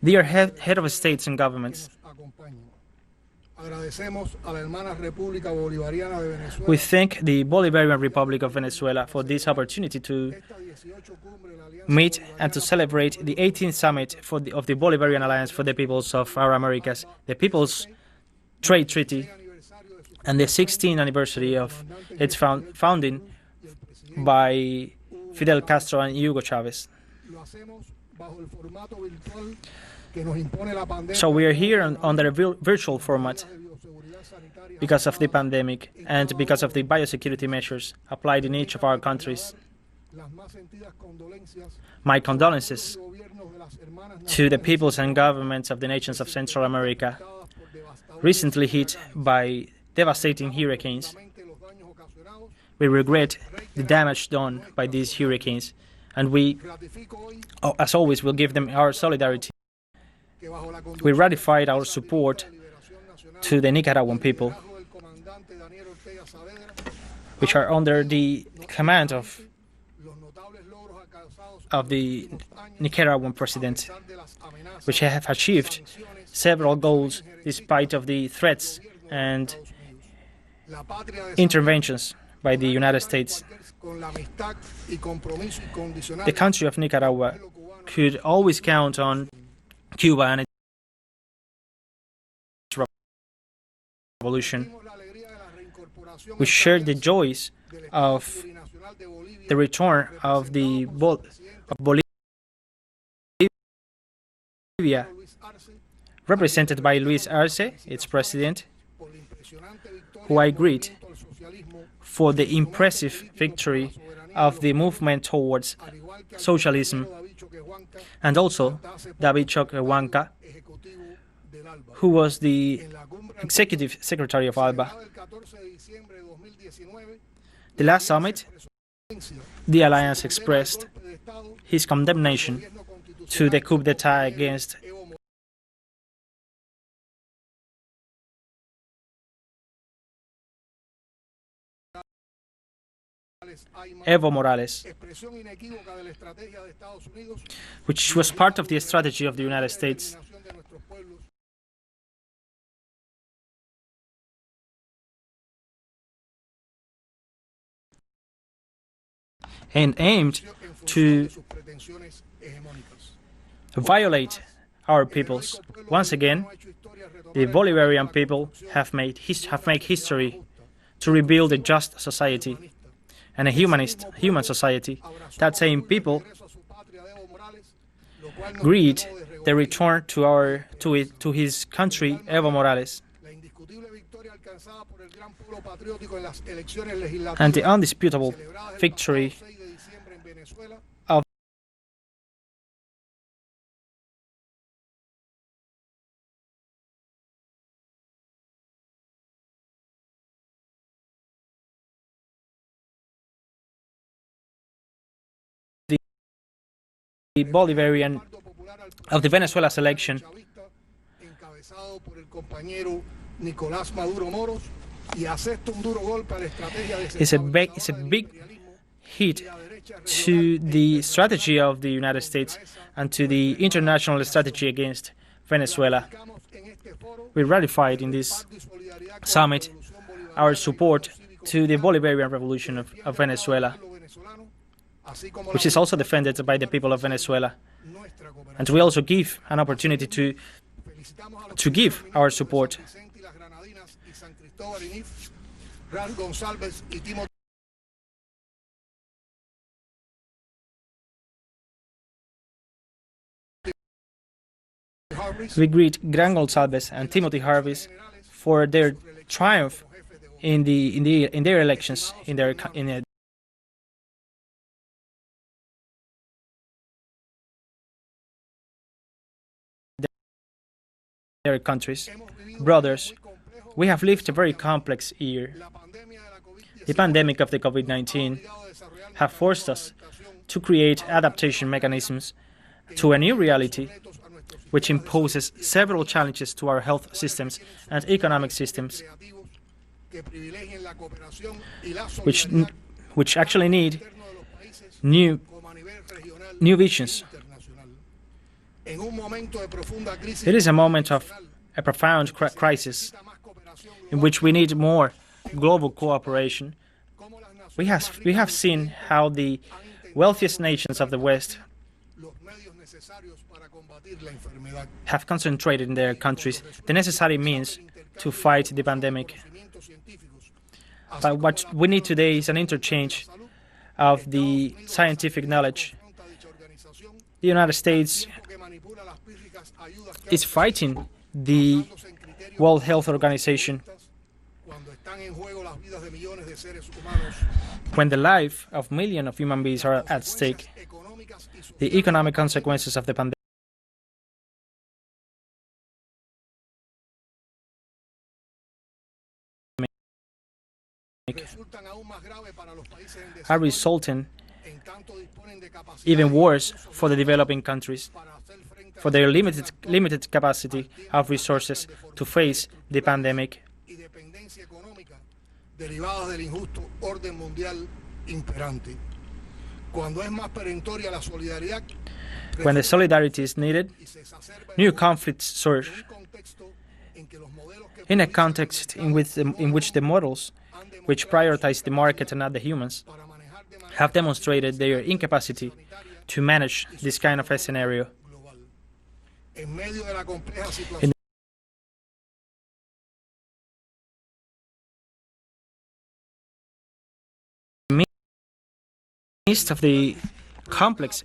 Dear head of states and governments, we thank the Bolivarian Republic of Venezuela for this opportunity to meet and to celebrate the 18th Summit of the Bolivarian Alliance for the Peoples of our Americas, the People's Trade Treaty, and the 16th anniversary of its founding by Fidel Castro and Hugo Chavez. So we are here under a virtual format because of the pandemic and because of the biosecurity measures applied in each of our countries. My condolences to the peoples and governments of the nations of Central America, recently hit by devastating hurricanes. We regret the damage done by these hurricanes, and we, as always, will give them our solidarity. We ratified our support to the Nicaraguan people, which are under the command of the Nicaraguan president, which have achieved several goals despite of the threats and interventions by the United States. The country of Nicaragua could always count on Cuba and its revolution. We shared the joys of the return of Bolivia, represented by Luis Arce, its president, who I greet for the impressive victory of the movement towards socialism, and also David Choquehuanca, who was the executive secretary of ALBA. The last summit, the Alliance expressed his condemnation to the coup d'etat against Evo Morales, which was part of the strategy of the United States and aimed to violate our peoples. Once again, the Bolivarian people have made history to rebuild a just society and a human society. That same people greet the return to his country, Evo Morales, and the undisputable victory of the Bolivarian of the Venezuela election is a big hit to the strategy of the United States and to the international strategy against Venezuela. We ratified in this summit our support to the Bolivarian Revolution of Venezuela, which is also defended by the people of Venezuela. And we also give an opportunity to give our support We greet Gran Gonsalves and Timothy Harvis for their triumph in their elections in their countries. Brothers, we have lived a very complex year. The pandemic of the COVID-19 have forced us to create adaptation mechanisms to a new reality, which imposes several challenges to our health systems and economic systems, which actually need new visions. It is a moment of a profound crisis in which we need more global cooperation. We have seen how the wealthiest nations of the West have concentrated in their countries the necessary means to fight the pandemic. But what we need today is an interchange of the scientific knowledge. The United States is fighting the World Health Organization when the life of millions of human beings are at stake. The economic consequences of the pandemic are resulting even worse for the developing countries, for their limited capacity of resources to face the pandemic. When the solidarity is needed, new conflicts surge. In a context in which the models which prioritize the market and not the humans have demonstrated their incapacity to manage this kind of a scenario. In the midst of the complex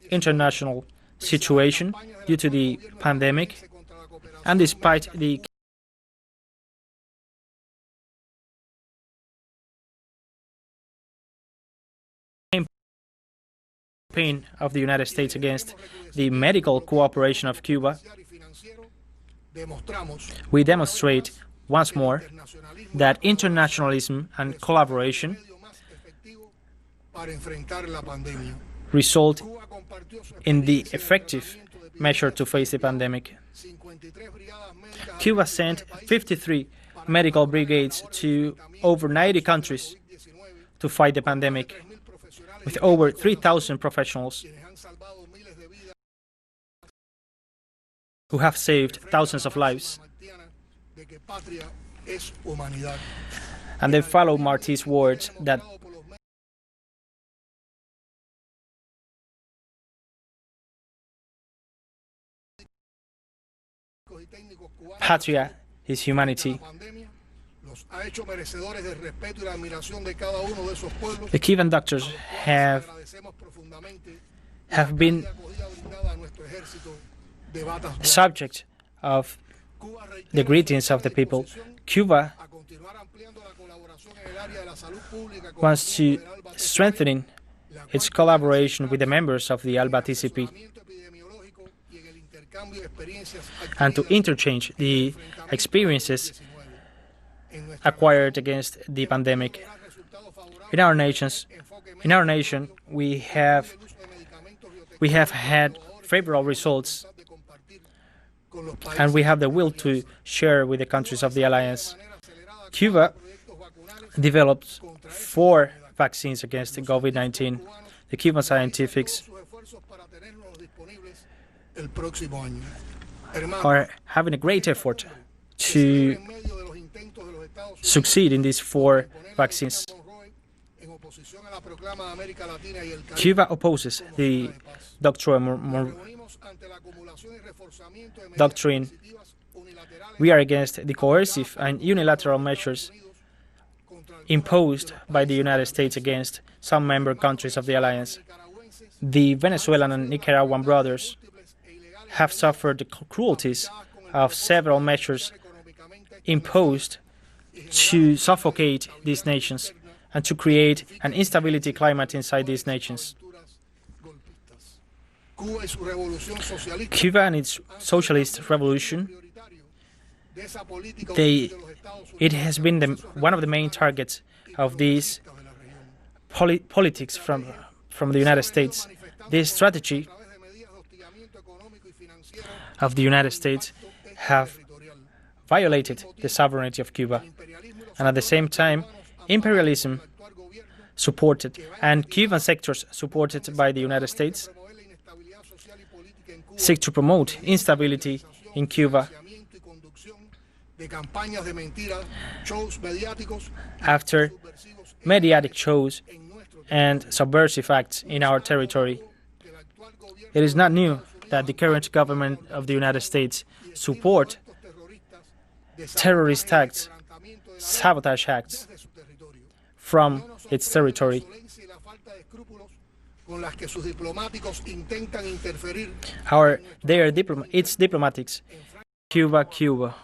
international situation due to the pandemic, and despite the campaign of the United States against the medical cooperation of Cuba, we demonstrate once more that internationalism and collaboration result in the effective measure to face the pandemic. Cuba sent 53 medical brigades to over 90 countries to fight the pandemic, with over 3,000 professionals who have saved thousands of lives. And they follow Martí's words that patria is humanity. The Cuban doctors have been subject of the greetings of the people. Cuba wants to strengthen its collaboration with the members of the ALBA-TCP and to interchange the experiences acquired against the pandemic. In our nation, we have had favorable results, and we have the will to share with the countries of the alliance. Cuba developed 4 vaccines against COVID-19. The Cuban scientists are having a great effort to succeed in these 4 vaccines. Cuba opposes the doctrine. We are against the coercive and unilateral measures imposed by the United States against some member countries of the alliance. The Venezuelan and Nicaraguan brothers have suffered the cruelties of several measures imposed to suffocate these nations and to create an instability climate inside these nations. Cuba and its socialist revolution, it has been one of the main targets of these politics from the United States. This strategy of the United States have violated the sovereignty of Cuba, and at the same time, imperialism supported and Cuban sectors supported by the United States seek to promote instability in Cuba after mediatic shows and subversive acts in our territory. It is not new that the current government of the United States support terrorist acts, sabotage acts from its territory. Its diplomatics, Cuba.